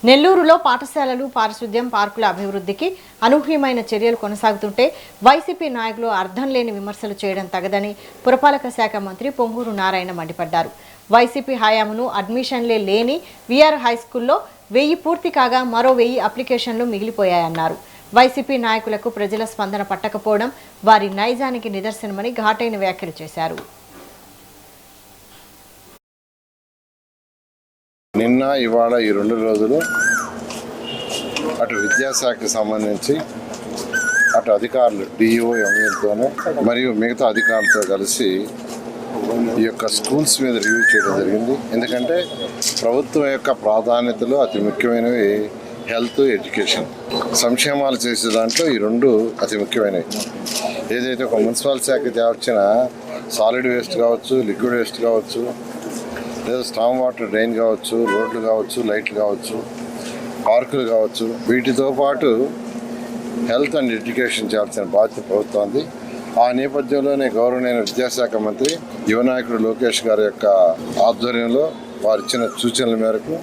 నెల్లూరులో పాఠశాలలు, పారిశుద్ధ్యం, పార్కుల అభివృద్ధికి అనూహ్యమైన చర్యలు కొనసాగుతుంటే వైసీపీ నాయకులు అర్థం లేని విమర్శలు చేయడం తగదని పురపాలక శాఖ మంత్రి పొంగూరు నారాయణ మండిపడ్డారు. వైసీపీ హయాంలో అడ్మిషన్లే లేని వీఆర్ హైస్కూల్లో 1000 పూర్తి కాగా మరో 1000 అప్లికేషన్లు మిగిలిపోయాయన్నారు. వైసీపీ నాయకులకు ప్రజల స్పందన పట్టకపోవడం వారి నైజానికి నిదర్శనమని ఘాటైన వ్యాఖ్యలు చేశారు. నిన్న ఇవాళ ఈ 2 రోజులు అటు విద్యాశాఖకి సంబంధించి అటు అధికారులు డిఈఓ ఎంఈలతోనూ మరియు మిగతా అధికారులతో కలిసి ఈ యొక్క స్కూల్స్ మీద రివ్యూ చేయడం జరిగింది. ఎందుకంటే ప్రభుత్వం యొక్క ప్రాధాన్యతలు అతి ముఖ్యమైనవి హెల్త్, ఎడ్యుకేషన్. సంక్షేమాలు చేసే దాంట్లో ఈ 2 అతి ముఖ్యమైనవి. ఏదైతే ఒక మున్సిపల్ శాఖకి వచ్చిన సాలిడ్ వేస్ట్ కావచ్చు, లిక్విడ్ వేస్ట్ కావచ్చు, లేదా స్టామ్ వాటర్ డ్రైన్ కావచ్చు, రోడ్లు కావచ్చు, లైట్లు కావచ్చు, పార్కులు కావచ్చు, వీటితో పాటు హెల్త్ అండ్ ఎడ్యుకేషన్ చేయాల్సిన బాధ్యత ప్రభుత్వానికి. ఆ నేపథ్యంలోనే గౌరవనీయ విద్యాశాఖ మంత్రి యువ నాయకుడు లోకేష్ గారి యొక్క ఆధ్వర్యంలో వారు ఇచ్చిన సూచనల మేరకు